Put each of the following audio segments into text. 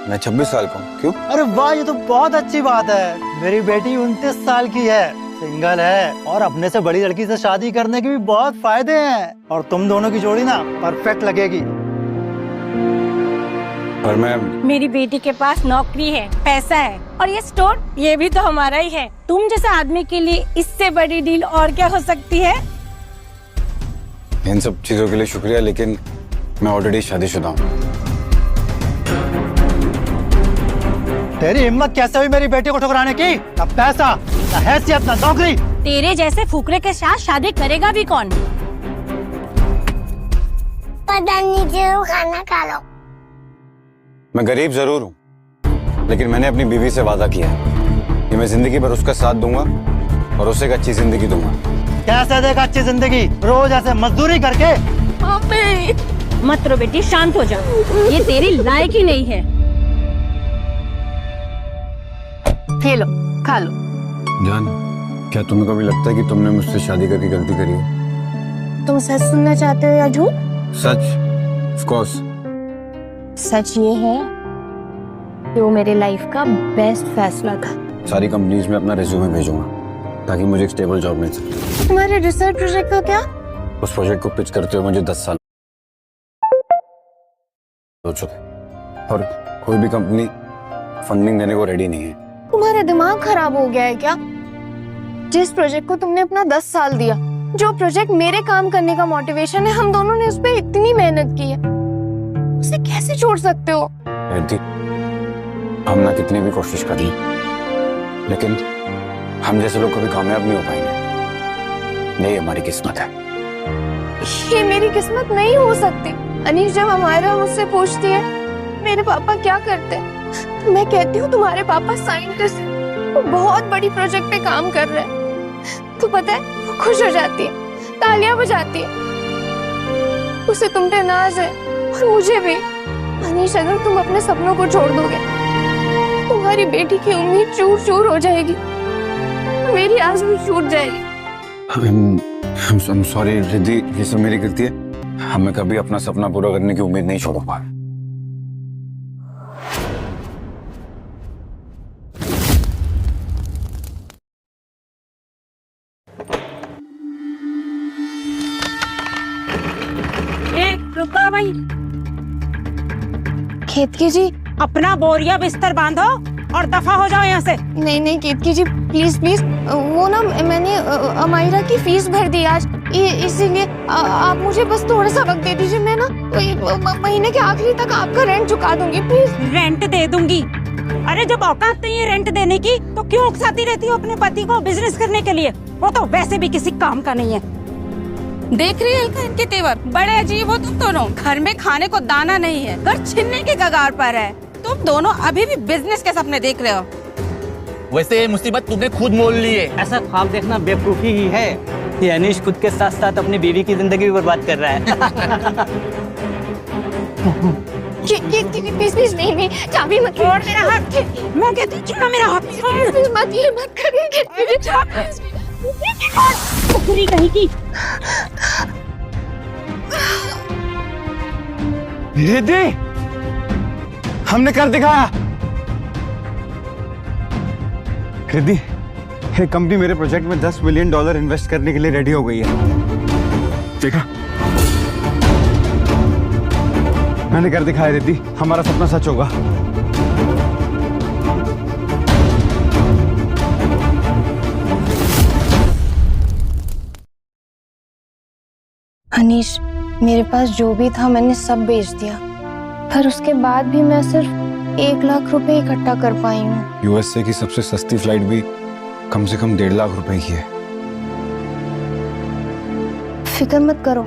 मैं 26 साल का हूँ। क्यों? अरे वाह, ये तो बहुत अच्छी बात है। मेरी बेटी 29 साल की है, सिंगल है और अपने से बड़ी लड़की से शादी करने के भी बहुत फायदे हैं। और तुम दोनों की जोड़ी ना परफेक्ट लगेगी। पर मैं मेरी बेटी के पास नौकरी है, पैसा है और ये स्टोर ये भी तो हमारा ही है। तुम जैसे आदमी के लिए इससे बड़ी डील और क्या हो सकती है? इन सब चीजों के लिए शुक्रिया, लेकिन मैं ऑलरेडी शादीशुदा हूँ। तेरी हिम्मत कैसे हुई मेरी बेटी को ठुकराने की? ना पैसा, ना हैसियत, ना नौकरी। तेरे जैसे फुकरे के साथ शादी करेगा भी कौन? पता नहीं, जरूर खाना खा लो। मैं गरीब जरूर हूँ, लेकिन मैंने अपनी बीवी से वादा किया है कि मैं जिंदगी भर उसका साथ दूंगा और उसे एक अच्छी जिंदगी दूंगा। कैसे देगा अच्छी जिंदगी? रोज ऐसे मजदूरी करके। मत रो बेटी, शांत हो जा। ये तेरी लायक ही नहीं है। ये लो, खा लो। जान, क्या तुम्हें कभी लगता है कि तुमने मुझसे शादी करके गलती करी है? तुम सच सुनना चाहते हो या झूठ? सच, ऑफ कोर्स। सच ये है कि वो मेरे लाइफ का बेस्ट फैसला था। सारी कंपनीज में अपना रिज्यूमे भेजूंगा ताकि मुझे एक स्टेबल जॉब मिल सके। तुम्हारे रिसर्च प्रोजेक्ट का क्या? उस प्रोजेक्ट को पिच करते हुए मुझे 10 साल हो चुके और कोई भी कंपनी फंडिंग देने को रेडी नहीं है। तुम्हारा दिमाग खराब हो गया है क्या? जिस प्रोजेक्ट को तुमने अपना 10 साल दिया, जो प्रोजेक्ट मेरे काम करने का मोटिवेशन है, हम दोनों ने उस पर इतनी मेहनत की है, उसे कैसे छोड़ सकते हो? रिद्धि, हम ना कितनी भी कोशिश कर ली, लेकिन हम जैसे लोग कभी कामयाब नहीं हो पाएंगे। यही हमारी किस्मत है। ये मेरी किस्मत नहीं हो सकती। अनीश, जब हमारा मुझसे पूछती है मेरे पापा क्या करते हैं, तो मैं कहती हूँ तुम्हारे पापा साइंटिस्ट हैं, वो बहुत बड़ी प्रोजेक्ट पे काम कर रहे हैं। तो पता है वो खुश हो जाती है, तालियां बजाती है। उसे तुम पे नाज है और मुझे भी। अनीश, अगर तुम अपने सपनों को छोड़ दोगे, तुम्हारी बेटी की उम्मीद चूर चूर हो जाएगी, मेरी आस भी छूट जाएगी। I'm sorry रिद्धि, ये सब मेरी गलती है। हमें कभी अपना सपना पूरा करने की उम्मीद नहीं छोड़ूंगा। रुको भाई। केतकी जी, अपना बोरिया बिस्तर बांधो और दफा हो जाओ यहाँ से। नहीं केतकी जी, प्लीज प्लीज। वो ना मैंने अमायरा की फीस भर दी आज, इसीलिए आप मुझे बस थोड़ा सा वक्त दे दीजिए। मैं ना महीने के आखिरी तक आपका रेंट चुका दूंगी, प्लीज। रेंट दे दूंगी? अरे जब औकात नहीं है रेंट देने की, तो क्यों उकसाती रहती हो अपने पति को बिजनेस करने के लिए? वो तो वैसे भी किसी काम का नहीं है। देख रही है इनका, इनके तेवर बड़े अजीब हो तुम दोनों। घर में खाने को दाना नहीं है, घर छीनने के कगार पर है। तुम दोनों अभी भी बिजनेस के सपने देख रहे हो। वैसे ये मुसीबत तुमने खुद मोल ली है। ऐसा ख्वाब देखना बेवकूफी ही है। ये अनीश खुद के साथ साथ अपनी बीवी की जिंदगी भी बर्बाद कर रहा है। प्लीज प्लीज, नहीं चाबी मत छोड़ मेरा हाथ। मैं कहती हूँ छोड़ मेरा हाथ। प्लीज मत, ये मत करिए। कुकरी कहीं की। रिद्धि, हमने कर दिखाया। रिद्धि, ये कंपनी मेरे प्रोजेक्ट में $10 मिलियन इन्वेस्ट करने के लिए रेडी हो गई है। देखा, मैंने कर दिखाया रिद्धि, हमारा सपना सच होगा। अनीश, मेरे पास जो भी था मैंने सब बेच दिया, पर उसके बाद भी मैं सिर्फ 1 लाख रुपए इकट्ठा कर पाई हूँ। यूएसए की सबसे सस्ती फ्लाइट भी कम से कम 1.5 लाख रुपए की है। फिक्र मत करो,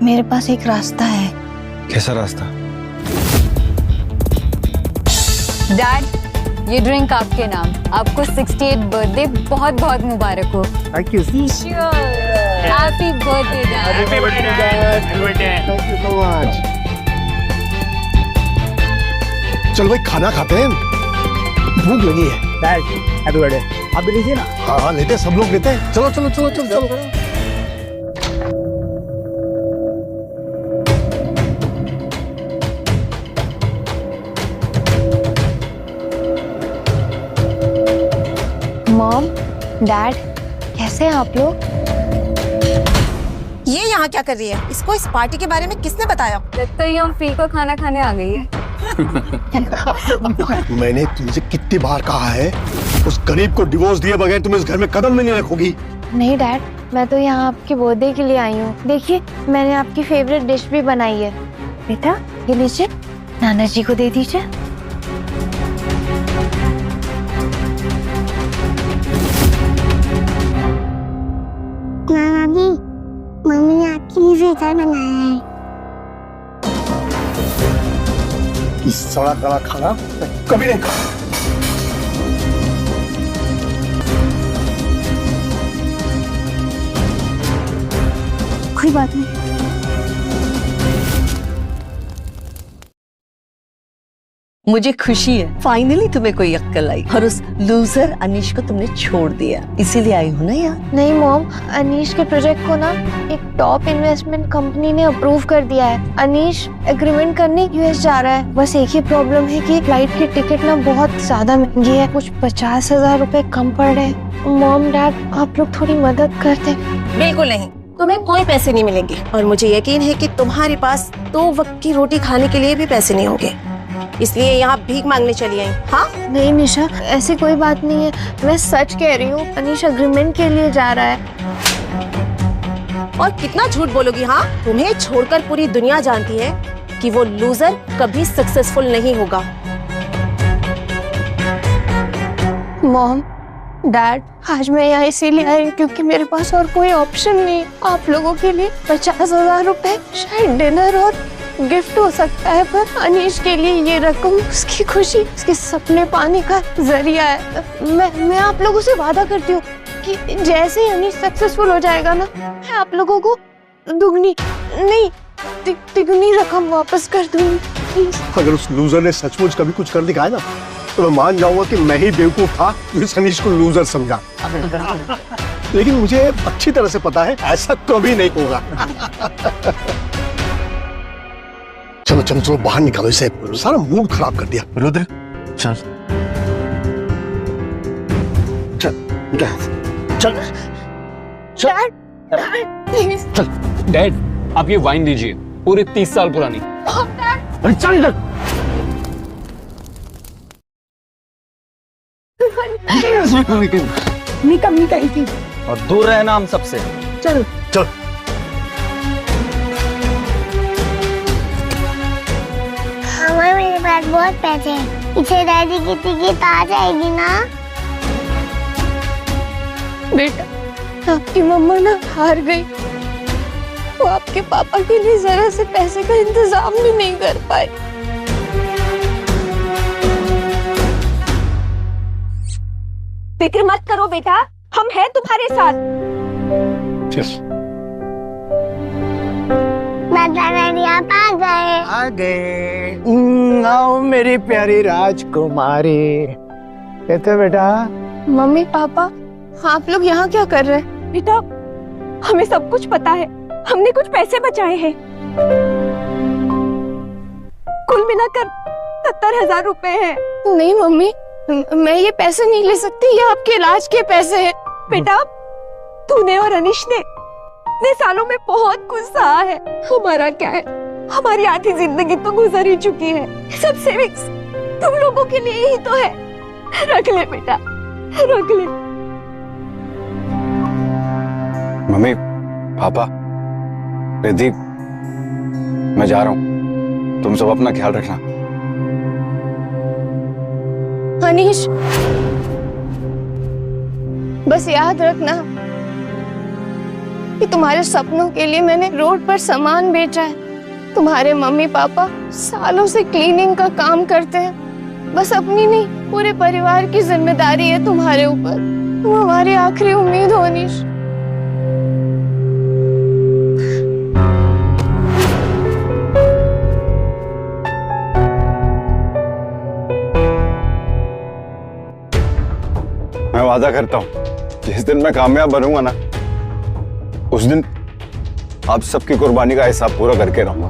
मेरे पास एक रास्ता है। कैसा रास्ता? डैड, ये ड्रिंक आपके नाम। आपको 68 बर्थडे बहुत बहुत मुबारक हो। Thank you. Happy birthday dad. Thank you so much. चलो भाई, खाना खाते हैं, भूख लगी है। Happy birthday. आप भी लीजिए ना। हाँ लेते हैं, सब लोग लेते हैं। चलो चलो चलो चलो चलो। मॉम, डैड, कैसे हैं आप लोग? ये यहाँ क्या कर रही है? इसको इस पार्टी के बारे में किसने बताया? लगता है ये हम फील को खाना खाने आ गई है। मैंने तुमसे कितनी बार कहा है, उस गरीब को डिवोर्स दिए बगैर तुम इस घर में कदम भी नहीं रखोगी। नहीं डैड, मैं तो यहाँ आपके बर्थडे के लिए आई हूँ। देखिए, मैंने आपकी फेवरेट डिश भी बनाई है। बेटा, ये लीजिए, नाना जी को दे दीजिए। नाना जी, मम्मी ने आपके लिए फिल्टर बनाया है। इस सड़ा गला खाना मैं कभी नहीं खाऊंगा। कोई बात नहीं। मुझे खुशी है फाइनली तुम्हें कोई अक्ल आई और उस लूजर अनीश को तुमने छोड़ दिया, इसीलिए आई हूँ ना यहाँ। नहीं मॉम, अनीश के प्रोजेक्ट को ना एक टॉप इन्वेस्टमेंट कंपनी ने अप्रूव कर दिया है। अनीश एग्रीमेंट करने यूएस जा रहा है। बस एक ही प्रॉब्लम है कि फ्लाइट की टिकट ना बहुत ज्यादा महंगी है, कुछ 50,000 रुपए कम पड़ रहे हैं। मॉम डैड, आप लोग थोड़ी मदद कर दें। बिल्कुल नहीं, तुम्हें कोई पैसे नहीं मिलेंगे और मुझे यकीन है कि तुम्हारे पास 2 वक्त की रोटी खाने के लिए भी पैसे नहीं होंगे, इसलिए यहाँ भीख मांगने चली आई। हाँ? नहीं निशा, ऐसी कोई बात नहीं है, मैं सच कह रही हूँ। अनीश एग्रीमेंट के लिए जा रहा है। और कितना झूठ बोलोगी? हाँ, तुम्हें छोड़कर पूरी दुनिया जानती है कि वो लूजर कभी सक्सेसफुल नहीं होगा। मॉम डैड, आज मैं यहाँ इसीलिए आई क्योंकि मेरे पास और कोई ऑप्शन नहीं। आप लोगों के लिए 50,000 रुपए शायद डिनर और गिफ्ट हो सकता है, पर अनीश के लिए ये रकम उसकी खुशी, उसके सपने पाने का जरिया है। मैं आप लोगों से वादा करती हूँ कि जैसे ही अनीश सक्सेसफुल हो जाएगा ना, मैं आप लोगों को दुगनी नहीं तिगुनी रकम वापस कर दूंगी। अगर उस लूजर ने सचमुच कभी कुछ कर दिखाया ना, तो मैं मान जाऊंगा कि मैं ही बेवकूफ था जो इस अनीश को लूजर समझा। लेकिन मुझे अच्छी तरह से पता है ऐसा कभी नहीं होगा। चलो चलो चलो बाहर निकालो, इसे सारा मूड खराब कर दिया। रुद्र चल चल चल चल। डैड, आप ये वाइन लीजिए, पूरे 30 साल पुरानी। अरे चल इधर। और दूर रहना हम सबसे। चल चल। हमारे मेरे पास बहुत पैसे हैं, इसे दादी की टिकट आ जाएगी ना? बेटा, आपकी मम्मा ना हार गई। वो आपके पापा के लिए जरा से पैसे का इंतजाम भी नहीं कर पाए। फिक्र मत करो बेटा, हम हैं तुम्हारे साथ। दादाजी आप आ गए। आओ मेरी प्यारी राजकुमारी। कहते बेटा। मम्मी पापा, आप लोग यहाँ क्या कर रहे हैं? बेटा, हमें सब कुछ पता है, हमने कुछ पैसे बचाए हैं, कुल मिलाकर 70,000 रुपए हैं। नहीं मम्मी, मैं ये पैसे नहीं ले सकती, ये आपके इलाज के पैसे हैं। बेटा, तूने और अनीश ने इतने सालों में बहुत कुछ सहा है। हमारा क्या है, हमारी आधी जिंदगी तो गुजर ही चुकी है। सब सेविंग्स तुम लोगों के लिए ही तो है। रख ले बेटा, रख ले। मम्मी, पापा, रिद्धि, मैं जा रहा हूँ, तुम सब अपना ख्याल रखना। अनीश, बस याद रखना कि तुम्हारे सपनों के लिए मैंने रोड पर सामान बेचा है। तुम्हारे मम्मी पापा सालों से क्लीनिंग का काम करते हैं। बस अपनी नहीं, पूरे परिवार की जिम्मेदारी है तुम्हारे ऊपर। तुम हमारी आखिरी उम्मीद हो अनीश। मैं वादा करता हूँ, जिस दिन मैं कामयाब बनूंगा ना, उस दिन आप सबकी कुर्बानी का हिसाब पूरा करके रहूंगा।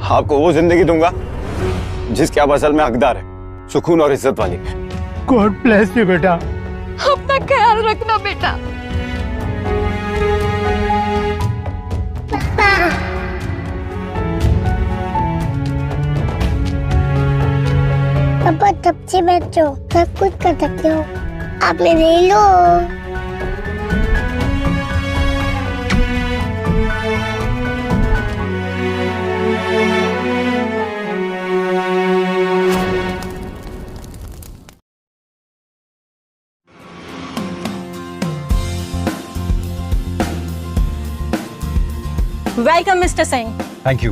आपको वो जिंदगी दूंगा जिसके आप असल में हकदार है। सुकून और इज्जत वाली। गॉड ब्लेस यू बेटा। अपना ख्याल रखना बेटा। पापा तब से बैठो, सब कुछ कर सकते हो, आप ले लो। Welcome mister Singh. Thank you.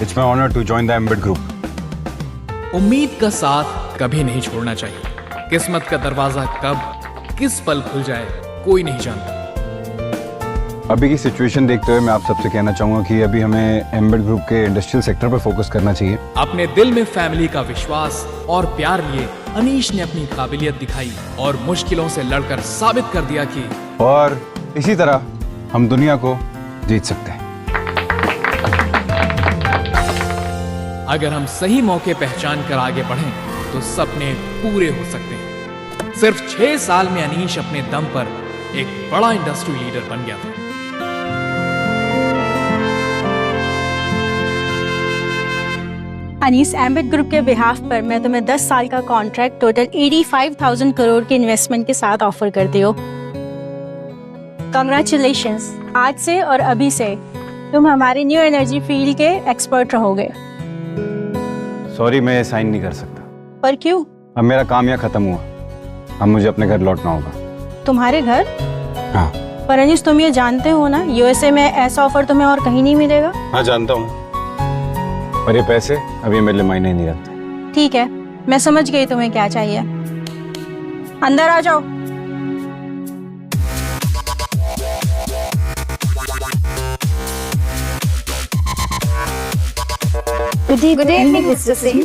It's my honour to join the embed group. उम्मीद का साथ कभी नहीं छोड़ना चाहिए। किस्मत का दरवाजा कब किस पल खुल जाए कोई नहीं जानता। अभी की सिचुएशन देखते हुए मैं आप सबसे कहना चाहूंगा कि अभी हमें एम्बेड ग्रुप के इंडस्ट्रियल सेक्टर पर फोकस करना चाहिए। अपने दिल में फैमिली का विश्वास और प्यार लिए अनीश ने अपनी काबिलियत दिखाई और मुश्किलों से लड़कर साबित कर दिया कि और इसी तरह हम दुनिया को जीत सकते हैं। अगर हम सही मौके पहचान कर आगे बढ़ें तो सपने पूरे हो सकते हैं। सिर्फ 6 साल में अनीश अपने दम पर एक बड़ा इंडस्ट्री लीडर बन गया था। अनीस एम्बेड ग्रुप के बिहाफ पर मैं तुम्हें 10 साल का कॉन्ट्रैक्ट टोटल 85,000 करोड़ के इन्वेस्टमेंट के साथ ऑफर करती हो। कांग्रेचुलेशंस, आज से और अभी से तुम हमारी न्यू एनर्जी फील्ड के एक्सपर्ट रहोगे। सॉरी, मैं साइन नहीं कर सकता। पर क्यों? अब मेरा काम यहाँ खत्म हुआ, अब मुझे अपने घर लौटना होगा। तुम्हारे घर? हाँ। पर अनीस तुम ये जानते हो ना, यूएसए में ऐसा ऑफर तुम्हें और कहीं नहीं मिलेगा। हाँ जानता हूँ, पर ये पैसे अभी मेरे लिए मायने नहीं रखते। ठीक है, मैं समझ गई तुम्हें क्या चाहिए। अंदर आ जाओ। Good evening, Mr. Singh.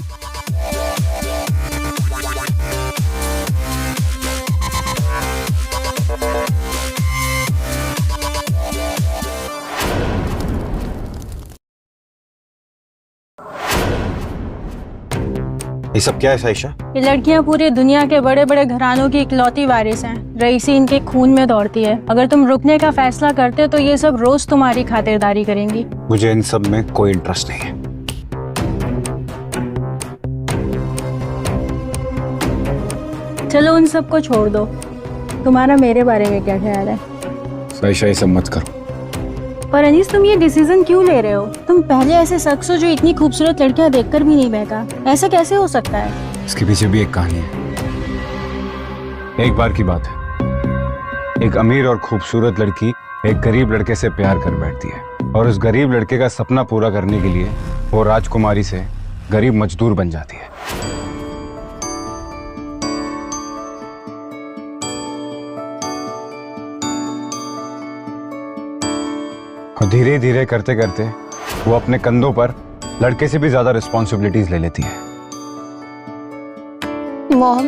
ये सब क्या है साइशा? ये लड़कियां पूरी दुनिया के बड़े बड़े घरानों की इकलौती वारिस हैं। रईसी इनके खून में दौड़ती है। अगर तुम रुकने का फैसला करते तो ये सब रोज तुम्हारी खातिरदारी करेंगी। मुझे इन सब में कोई इंटरेस्ट नहीं है। चलो उन सबको छोड़ दो, तुम्हारा मेरे बारे में क्या ख्याल है? साइशा, ये सब मत करो। पर अनीस, तुम ये डिसीजन क्यों ले रहे हो? तुम पहले ऐसे शख्स हो जो इतनी खूबसूरत लड़कियां देखकर भी नहीं बहका। ऐसा कैसे हो सकता है? इसके पीछे भी एक कहानी है। एक बार की बात है, एक अमीर और खूबसूरत लड़की एक गरीब लड़के से प्यार कर बैठती है और उस गरीब लड़के का सपना पूरा करने के लिए वो राजकुमारी से गरीब मजदूर बन जाती है। और धीरे धीरे करते करते वो अपने कंधों पर लड़के से भी ज्यादा रिस्पॉन्सिबिलिटीज ले लेती है। मॉम,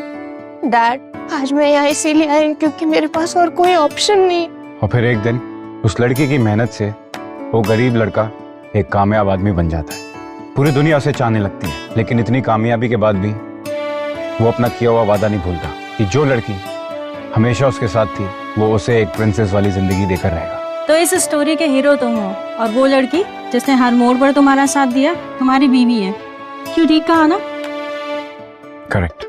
डैड, आज मैं यहाँ इसीलिए आई क्योंकि मेरे पास और कोई ऑप्शन नहीं। और फिर एक दिन उस लड़की की मेहनत से वो गरीब लड़का एक कामयाब आदमी बन जाता है। पूरी दुनिया उसे चाहने लगती है, लेकिन इतनी कामयाबी के बाद भी वो अपना किया हुआ वादा नहीं भूलता कि जो लड़की हमेशा उसके साथ थी वो उसे एक प्रिंसेस वाली जिंदगी देकर रहेगा। तो इस स्टोरी के हीरो तुम हो और वो लड़की जिसने हर मोड़ पर तुम्हारा साथ दिया तुम्हारी बीवी है। क्यों, ठीक कहा ना? करेक्ट।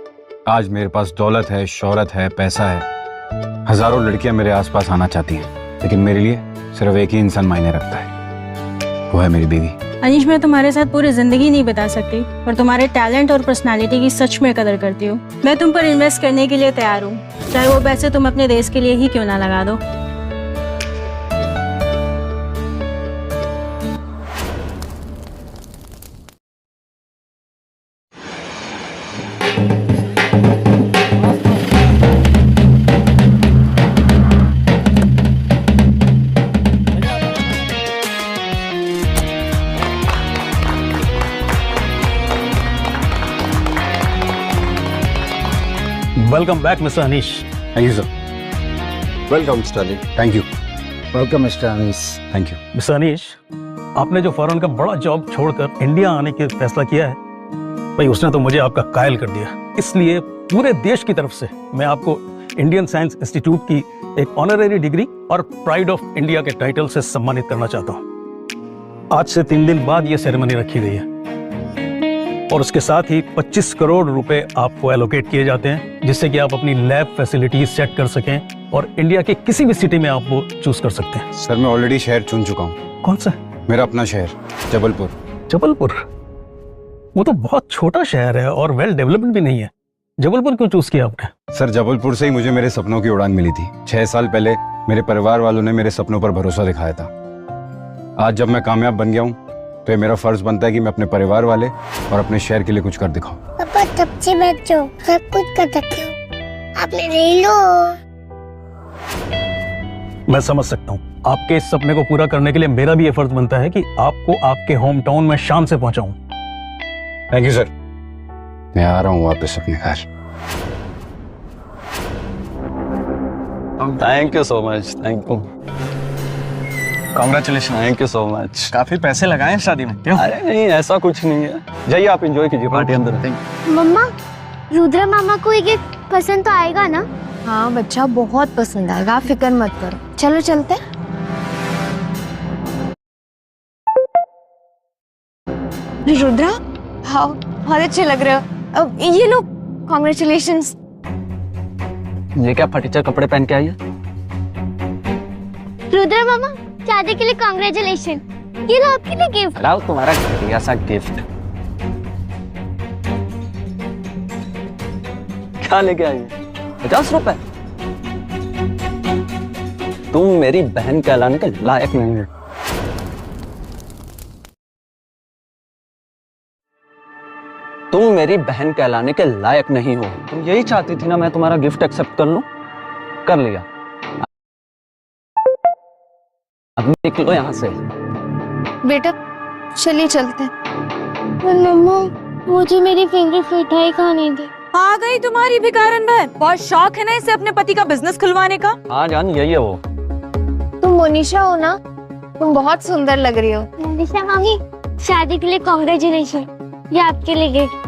आज मेरे पास दौलत है, शोहरत है, पैसा है, हजारों लड़कियां मेरे आसपास आना चाहती हैं, लेकिन मेरे लिए सिर्फ एक ही इंसान मायने रखता है, वो है मेरी बीवी। अनीश, मैं तुम्हारे साथ पूरी जिंदगी नहीं बिता सकती, पर तुम्हारे टैलेंट और पर्सनालिटी की सच में कदर करती हूँ। मैं तुम पर इन्वेस्ट करने के लिए तैयार हूँ, चाहे वो पैसे तुम अपने देश के लिए ही क्यों ना लगा दो। Welcome back mister Anish. Thank you sir. Welcome mister Ali. Thank you. Welcome mister Anees. Thank you. Mister Anish, आपने जो फॉरेन का बड़ा जॉब छोड़कर इंडिया आने का फैसला किया है, भाई उसने तो मुझे आपका कायल कर दिया। इसलिए पूरे देश की तरफ से मैं आपको इंडियन साइंस इंस्टीट्यूट की एक ऑनररी डिग्री और प्राइड ऑफ इंडिया के टाइटल से सम्मानित करना चाहता हूँ। आज से 3 दिन बाद ये सेरेमनी रखी गई है और उसके साथ ही 25 करोड़ रुपए आपको एलोकेट किए जाते हैं, जिससे कि आप अपनी लैब फैसिलिटी सेट कर सकें और इंडिया के किसी भी सिटी में आप वो चूज कर सकते हैं। सर मैं ऑलरेडी शहर चुन चुका हूँ। कौन सा? मेरा अपना शहर जबलपुर। जबलपुर? वो तो बहुत छोटा शहर है और वेल डेवलप्ड भी नहीं है। जबलपुर क्यों चूज किया आपने? सर जबलपुर से ही मुझे मेरे सपनों की उड़ान मिली थी। 6 साल पहले मेरे परिवार वालों ने मेरे सपनों पर भरोसा दिखाया था। आज जब मैं कामयाब बन गया हूँ तो ये मेरा फर्ज बनता है कि मैं अपने परिवार वाले और अपने शहर के लिए कुछ कर दिखाऊं। पापा तब से बच्चों सब कुछ कर सकते हो, आप ले लो। मैं समझ सकता हूँ। आपके इस सपने को पूरा करने के लिए मेरा भी ये फर्ज बनता है कि आपको आपके होम टाउन में शान से पहुंचाऊं। Thank you sir. मैं आ रहा हूँ वापस अपने घर। Thank you so much. Thank you, congratulation. Thank you so much. काफी पैसे लगाए हैं शादी में, क्यों? अरे नहीं, ऐसा कुछ नहीं है। जाइए आप एंजॉय कीजिए पार्टी अंदर। मम्मा, रुद्र मामा को ये गिफ्ट पसंद तो आएगा ना? हाँ बच्चा, बहुत पसंद आएगा, आप फिक्र मत करो। चलो चलते हैं। रुद्रा, हाँ बहुत अच्छे लग रहे हो। अब ये लो, कॉन्ग्रेचुलेशंस। ये क्या फटीचर कपड़े पहन के आई है? रुद्र मामा, शादी के लिए कांग्रेचुलेशन। ये लो आपके लिए गिफ्ट। लाओ तुम्हारा घटिया सा गिफ्ट। क्या लेके आई है? 50 रुपए? तुम मेरी बहन कहलाने के लायक नहीं हो। तुम मेरी बहन कहलाने के लायक नहीं हो। तुम यही चाहती थी ना मैं तुम्हारा गिफ्ट एक्सेप्ट कर लूं? कर लिया। अब निकलो यहाँ से। बेटा चलिए चलते हैं। मम्मा, मुझे मेरी फेवरेट मिठाई खाने दे। आ गई तुम्हारी भिखारन बहन। बहुत शौक है ना इसे अपने पति का बिजनेस खुलवाने का। हाँ जान, यही है वो। तुम मोनिशा हो ना? तुम बहुत सुंदर लग रही हो। मोनिशा मामी, शादी के लिए कांग्रेचुलेशन। ये आपके लिए गिफ्ट।